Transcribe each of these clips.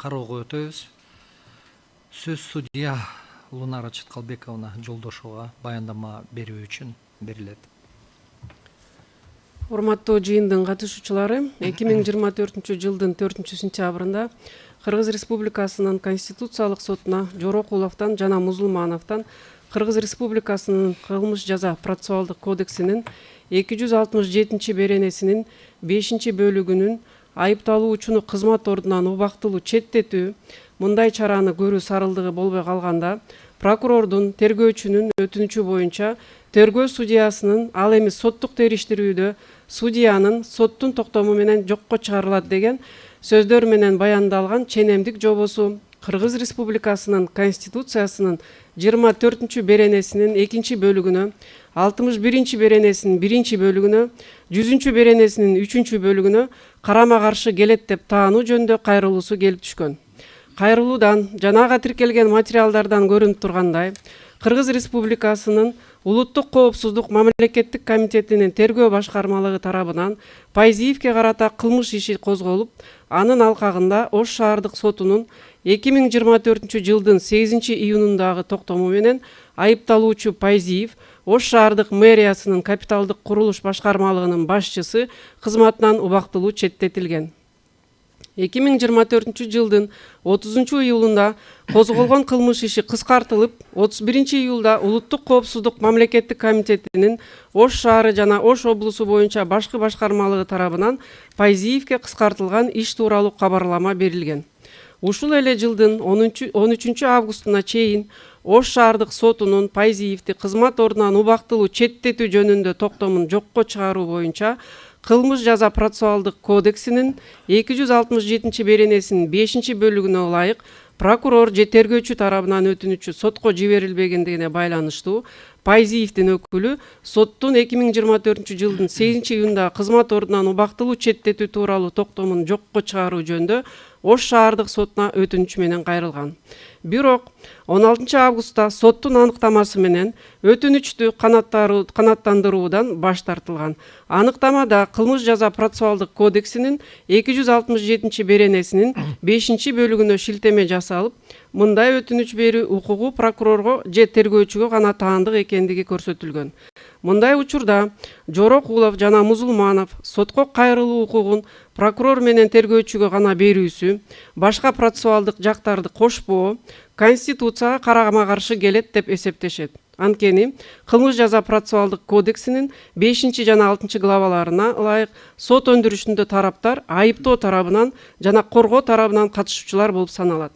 кароого өтөбүз. Сөз судья Лунара Четкалбековна Жолдошова баяндама берүү үчүн берилет. Урматтуу жыйындын катышуучулары, 2024 жылдын 4-сентябрында Кыргыз Республикасынын Конституциялык сотуна Жорокуловдон жана Музулмановдон Кыргыз Республикасынын кылмыш жаза процессуалдык кодексинин 267 беренесинин 5-бөлүгүнүн айыпталуучуну кызмат ордунан убактылуу четтетүү мындай чараны көрүү сарылдыгы болбой калганда прокурордун тергөөчүнүн өтүнүчү боюнча тергөө судьясынын ал эми соттук териштирүүдө судьянын соттун токтому менен жокко чыгарылат деген сөздөр менен баяндалган ченемдик жобосу Кыргыз Республикасынын Конституциясынын 24 беренесинин 2-бөлүгүнө, 61 беренесинин 1-бөлүгүнө, 100 беренесинин 3-бөлүгүнө карама каршы келет деп таануу жөнүндө кайрылуусу келип түшкөн. Кайрылуудан жанага тиркелген материалдардан көрүнүп тургандай, Кыргыз Республикасынын Улуттук коопсуздук мамлекеттик комитетинин тергөө башкармалыгы тарабынан Пайзиевке карата кылмыш иши козголуп, анын алкагында Ош шаардык сотунун 2024 жылдын 8 июнундагы токтому менен айыпталуучу Пайзиев Ош шаардык мэриясынын капиталдык курулуш башкармалыгынын башчысы кызматынан убактылуу четтетилген. 2024 жылдын 30 июлунда козголгон кылмыш иши кыскартылып, 31 июлда Улуттук коопсуздук мамлекеттик комитетинин Ош шаары жана Ош облусу боюнча башкы башкармалыгы тарабынан Пайзиевке кыскартылган иш тууралуу кабарлама берилген. Ушул эле жылдын 13 августуна чейин Ош шаардык сотунун Пайзиевди кызмат ордунан убактылуу четтетүү жөнүндө токтомун жокко чыгаруу боюнча Кылмыш жаза процессуалдык кодексинин 267 беренесинин 5-бөлүгүнө ылайык прокурор же тергөөчү тарабынан өтүнүчү сотко жиберилбегендигине байланыштуу Пайзиевдин өкүлү соттун 2024 жылдын 8 июнда кызмат ордунан убактылуу четтетүү тууралуу токтомун жокко чыгаруу жөнүндө Ош шаардык сотуна өтүнүч менен кайрылган. Бирок 16 августта соттун аныктамасы менен өтүнүчтү канааттандыруудан баш тартылган. Аныктамада кылмыш жаза процессуалдык кодексинин 267 беренесинин 5-бөлүгүнө шилтеме жасалып, мындай өтүнүч берүү укугу прокурорго же тергөөчүгө гана таандык экендиги көрсөтүлгөн. Мындай учурда Жорокулов жана Музулманов сотко кайрылуу укугун прокурор менен тергөөчүгө гана берүүсү, башка процессуалдык жактарды кошпоо Конституцияга карама каршы келет деп эсептешет. Анткени кылмыш жаза процессуалдык кодексинин 5 жана 6 главаларына ылайык сот өндүрүшүндө тараптар айыптоо тарабынан жана коргоо тарабынан катышуучулар болуп саналат.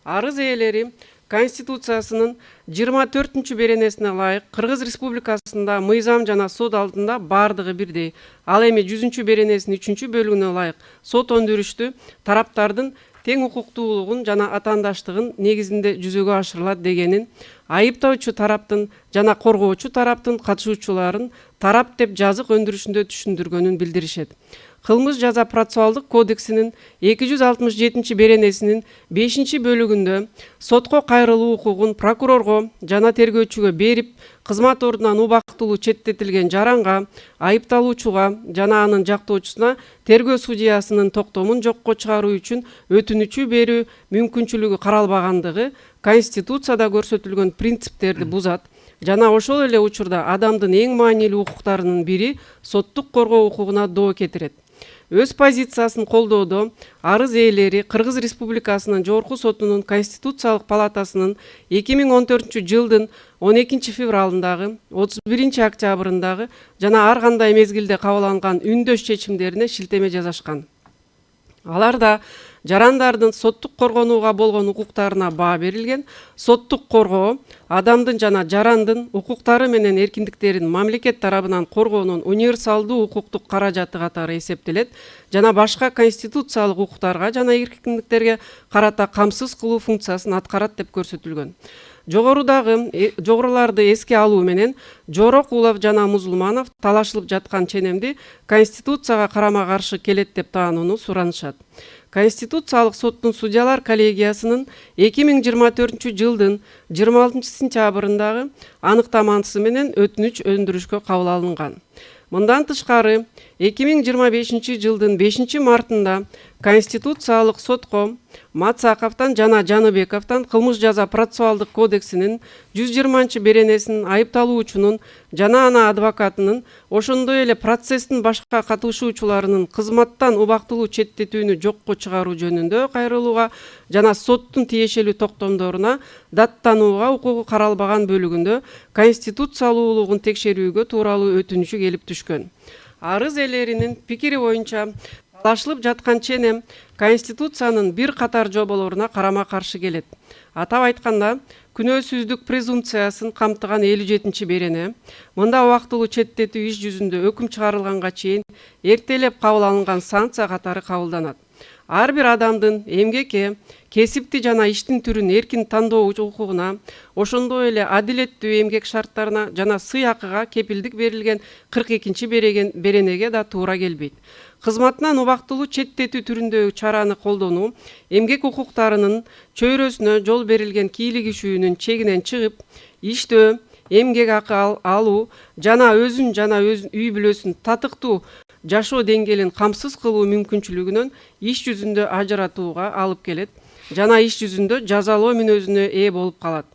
Арыз ээлери Конституциясынын 24 беренесине ылайык Кыргыз Республикасында мыйзам жана сот алдында бардыгы бирдей. Ал эми 100 беренесинин 3-бөлүгүнө ылайык сот өндүрүштү тараптардын тең укуктуулугун жана атаандаштыгын негизинде жүзөгө ашырылат дегенин, айыптоочу тараптын жана коргоочу тараптын катышуучуларын тарап деп жазык өндүрүшүндө түшүндүргөнүн билдиришет. Кылмыш жаза процессуалдык кодексинин 267 беренесинин 5-бөлүгүндө сотко кайрылуу укугун прокурорго жана тергөөчүгө берип, кызмат ордунан убактылуу четтетилген жаранга, айыпталуучуга жана анын жактоочусуна тергөө судьясынын токтомун жокко чыгаруу үчүн өтүнүчү берүү мүмкүнчүлүгү каралбагандыгы Конституцияда көрсөтүлгөн принциптерди бузат. Жана ошол эле учурда адамдын эң маанилүү укуктарынын бири соттук коргоо укугуна доо кетирет. Өз позициясын колдоодо арыз ээлери Кыргыз Республикасынын Жогорку сотунун Конституциялык палатасынын 2014 жылдын 12 февралындагы, 31 октябрындагы жана ар кандай мезгилде кабыл алынган үндөш чечимдерине шилтеме жасашкан. Аларда жарандардын соттук коргонууга болгон укуктарына баа берилген, соттук коргоо адамдын жана жарандын укуктары менен эркиндиктерин мамлекет тарабынан коргоонун универсалдуу укуктук каражаты катары эсептелет жана башка конституциялык укуктарга жана эркиндиктерге карата камсыз кылуу функциясын аткарат деп көрсөтүлгөн. Жогоруларды эске алуу менен Жорокулов жана Музулманов талашылып жаткан ченемди Конституцияга карама каршы келет деп таанууну суранышат. Конституциялык соттун судьялар коллегиясынын 2024 жылдын 26 сентябрындагы аныктамасы менен өтүнүч өндүрүшкө кабыл алынган. Мындан тышкары 2025 жылдын 5 мартында Конституциялык сотко Мацаковтан жана Жаныбековтан кылмыш жаза процессуалдык кодексинин 120 беренесинин айыпталуучунун жана ана адвокатынын, ошондой эле процесстин башка катышуучуларынын кызматтан убактылуу четтетүүнү жокко чыгаруу жөнүндө кайрылууга жана соттун тиешелүү токтомдоруна даттанууга укугу каралбаган бөлүгүндө конституциялуулугун текшерүүгө тууралуу өтүнүчү келип түшкөн. Арыз ээлеринин пикири боюнча талашылып жаткан ченем Конституциянын бир катар жоболоруна карама каршы келет. Атап айтканда, күнөөсүздүк презумпциясын камтыган 57 берене, мында убактылуу четтетүү иш жүзүндө өкүм чыгарылганга чейин эртелеп кабыл алынган санкция катары кабылданат. Ар бир адамдын эмгекке, кесипти жана иштин түрүн эркин тандоо укугуна, ошондой эле адилеттүү эмгек шарттарына жана сый акыга кепилдик берилген 42 беренеге да туура келбейт. Кызматынан убактылуу четтетүү түрүндөгү чараны колдонуу эмгек укуктарынын чөйрөсүнө жол берилген кийлигишүүнүн чегинен чыгып, иштөө, эмгек акы алуу жана өзүн үй бүлөсүн татыктуу жашоо деңгээлин камсыз кылуу мүмкүнчүлүгүнөн иш жүзүндө ажыратууга алып келет жана иш жүзүндө жазалоо мүнөзүнө ээ болуп калат.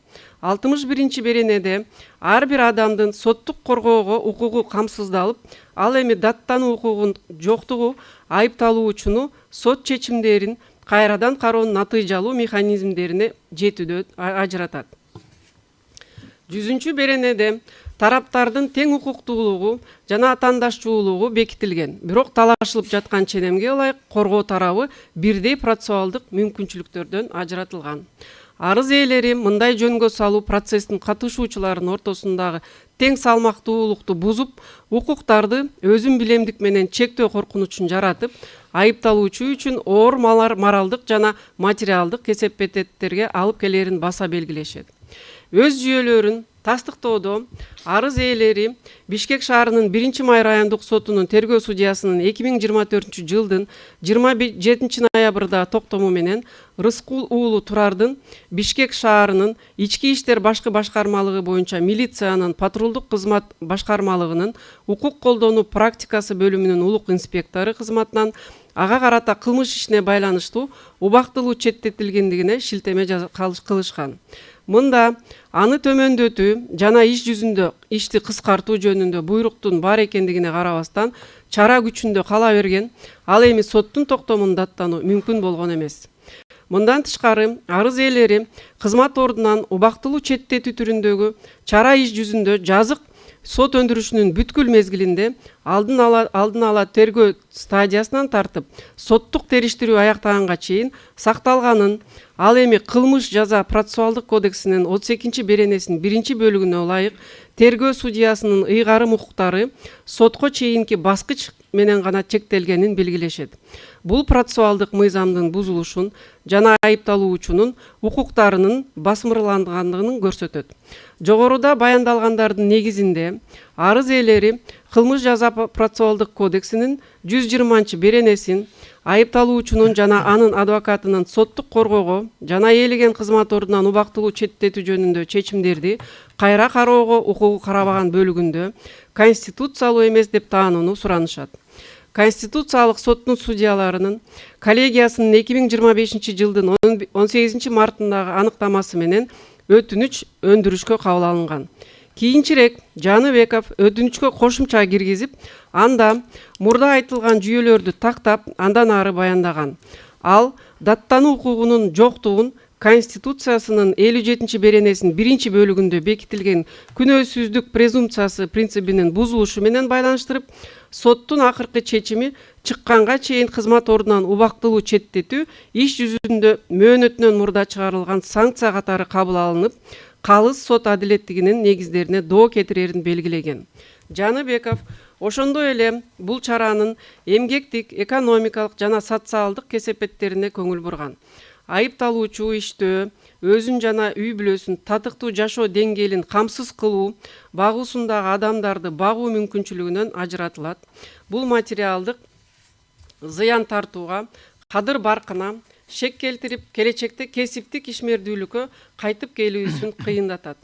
61 беренеде ар бир адамдын соттук коргоого укугу камсыздалып, ал эми даттануу укугунун жоктугу айыпталуучуну сот чечимдерин кайрадан кароонун натыйжалуу механизмдерине жетүүдө ажыратат. 100 беренеде тараптардын тең укуктуулугу жана атаандашчуулугу бекитилген. Бирок талашылып жаткан ченемге ылайык коргоо тарабы бирдей процессуалдык мүмкүнчүлүктөрдөн ажыратылган. Арыз ээлери мындай жөнгө салуу процесстин катышуучуларынын ортосундагы тең салмактуулукту бузуп, укуктарды өзүн билемдик менен чектөө коркунучун жаратып, айыпталуучу үчүн оор моралдык жана материалдык кесепеттерге алып келерин баса белгилешет. Өз жүйөлөрүн тастыктоодо арыз ээлери Бишкек шаарынын 1-Май райондук сотунун тергөө судьясынын 2024 жылдын 27 ноябрда токтому менен Рыскул уулу Турардын Бишкек шаарынын ички иштер башкы башкармалыгы боюнча милициянын патрулдук кызмат башкармалыгынын укук колдонуу практикасы бөлүмүнүн улук инспектору кызматынан ага карата кылмыш ишине байланыштуу убактылуу четтетилгендигине шилтеме кылышкан. Мында аны төмөндөтүү жана иш жүзүндө ишти кыскартуу жөнүндө буйруктун бар экендигине карабастан чара күчүндө кала берген, ал эми соттун токтомун даттануу мүмкүн болгон эмес. Мындан тышкары арыз ээлери кызмат ордунан убактылуу четтетүү түрүндөгү чара иш жүзүндө жазык сот өндүрүшүнүн бүткүл мезгилинде алдын ала тергөө стадиясынан тартып, соттук териштирүү аяктаганга чейин сакталганын, ал эми кылмыш жаза процессуалдык кодексинин 32 беренесинин 1 бөлүгүнө ылайык тергөө судьясынын ыйгарым укуктары сотко чейинки баскыч менен гана чектелгенин белгилешет. Бул процессуалдык мыйзамдын бузулушун жана айыпталуучунун укуктарынын басмырлангандыгын көрсөтөт. Жогоруда баяндалгандардын негизинде арыз ээлери кылмыш жаза процессуалдык кодексинин 120 беренесин айыпталуучунун жана анын адвокатынын соттук коргоого жана ээлеген кызмат ордунан убактылуу четтетүү жөнүндө чечимдерди кайра кароого укугу карабаган бөлүгүндө конституциялуу эмес деп таанууну суранышат. Конституциялык соттун судьяларынын коллегиясынын 2025 жылдын 18 мартындагы аныктамасы менен өтүнүч өндүрүшкө кабыл алынган. Кийинчерээк Жаныбеков өтүнүчкө кошумча киргизип, анда мурда айтылган жүйөлөрдү тактап, андан ары баяндаган. Ал даттануу укугунун жоктугун Конституциясынын 57 беренесинин 1 бөлүгүндө бекитилген күнөөсүздүк презумпциясы принцибинин бузулушу менен байланыштырып, соттун акыркы чечими чыкканга чейин кызмат ордунан убактылуу четтетүү иш жүзүндө мөөнөтүнөн мурда чыгарылган санкция катары кабыл алынып, калыс сот адилеттигинин негиздерине доо кетирерин белгилеген. Жаныбеков ошондой эле бул чаранын эмгектик, экономикалык жана социалдык кесепеттерине көңүл бурган. Айыпталуучу иштөө, өзүн жана үй бүлөсүн татыктуу жашоо деңгээлин камсыз кылуу, багуусундагы адамдарды багуу мүмкүнчүлүгүнөн ажыратылат. Бул материалдык зыян тартууга, кадыр баркына шек келтирип, келечекте кесиптик ишмердүүлүккө кайтып келүүсүн кыйындатат.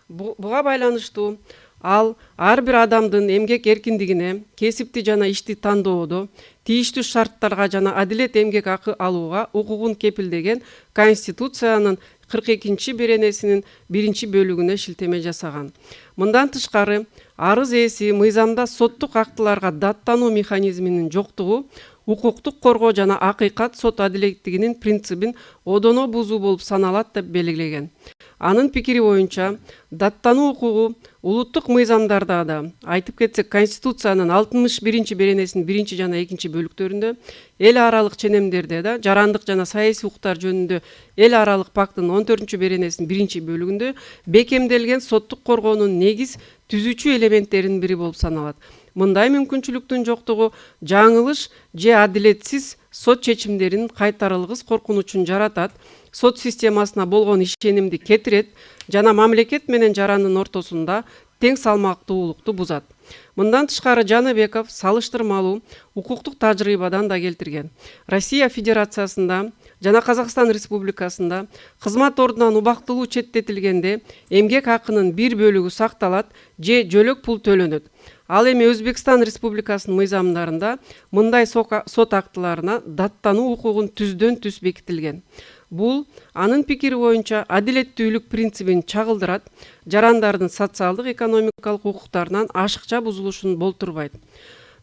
Буга байланыштуу Ал ар бир адамдын эмгек эркиндигине, кесипти жана ишти тандоодо, тийиштүү шарттарга жана адилет эмгек акы алууга укугун кепилдеген Конституциянын 42 беренесинин 1-бөлүгүнө шилтеме жасаган. Мындан тышкары, арыз ээси мыйзамда соттук актыларга даттануу механизминин жоктугу укуктук коргоо жана акыйкат сот адилеттигинин принцибин одоно бузуу болуп саналат деп белгилеген. Анын пикири боюнча, даттануу укугу улуттук мыйзамдарда да, айтып кетсек, Конституциянын 61 беренесинин 1 жана 2 бөлүктөрүндө, эл аралык ченемдерде да, жарандык жана саясий укуктар жөнүндө эл аралык пактынын 14 беренесинин 1 бөлүгүндө бекемделген соттук коргоонун негиз түзүүчү элементтеринин бири болуп саналат. Мындай мүмкүнчүлүктүн жоктугу жаңылыш же адилетсиз сот чечимдерин кайтарылгыс коркунучун жаратат, сот системасына болгон ишенимди кетирет жана мамлекет менен жарандын ортосунда тең салмактуулукту бузат. Мындан тышкары Жаныбеков салыштырмалуу укуктук тажрыйбадан да келтирген. Россия Федерациясында жана Казакстан Республикасында кызмат ордунан убактылуу четтетилгенде эмгек акынын бир бөлүгү сакталат же жөлөк пул төлөнөт. Ал эми Өзбекстан Республикасынын мыйзамдарында мындай сот актыларына даттануу укугун түздөн түз бекитилген. Бул анын пикири боюнча адилеттүүлүк принцибин чагылдырат, жарандардын социалдык экономикалык укуктарынан ашыкча бузулушун болтурбайт.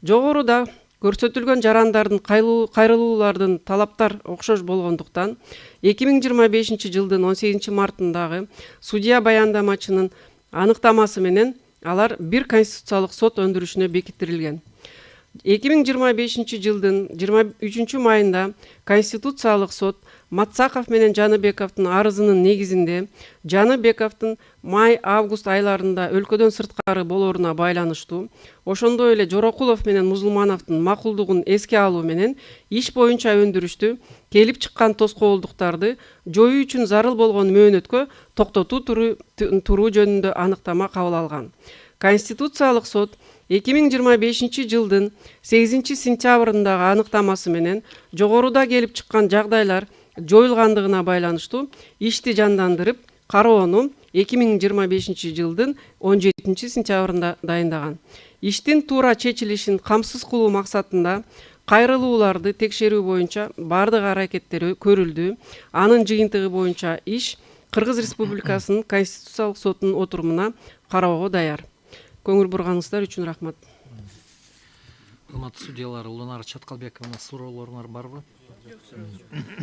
Жогоруда көрсөтүлгөн жарандардын кайрылуулардын талаптар окшош болгондуктан 2025 жылдын 18 мартындагы судья баяндамачынын аныктамасы менен алар бир конституциялык сот өндүрүшүнө бекиттирилген. 2025 жылдын 23 майында Конституциялык сот Матсаков менен Жаныбековдун арызынын негизинде Жаныбековдун май-август айларында өлкөдөн сырткары болоруна байланыштуу, ошондой эле Жорокулов менен Музулмановдун макулдугун эске алуу менен иш боюнча өндүрүштү келип чыккан тоскоолдуктарды жоюу үчүн зарыл болгон мөөнөткө токтотуу туруу жөнүндө аныктама кабыл алган. Конституциялык сот 2025 жылдын 8 сентябрындагы аныктамасы менен жогоруда келип чыккан жагдайлар жоюлгандыгына байланыштуу ишти жандандырып, кароону 2025 жылдын 17 сентябрында дайындаган. Иштин туура чечилишин камсыз кылуу максатында кайрылууларды текшерүү боюнча бардык аракеттер көрүлдү. Анын жыйынтыгы боюнча иш Кыргыз Республикасынын Конституциялык сотунун отурумуна кароого даяр. Көңүл бурганыңыздар үчүн рахмат. Урматтуу судьялар, Улунара Чаткалбековна, суроолоруңар барбы?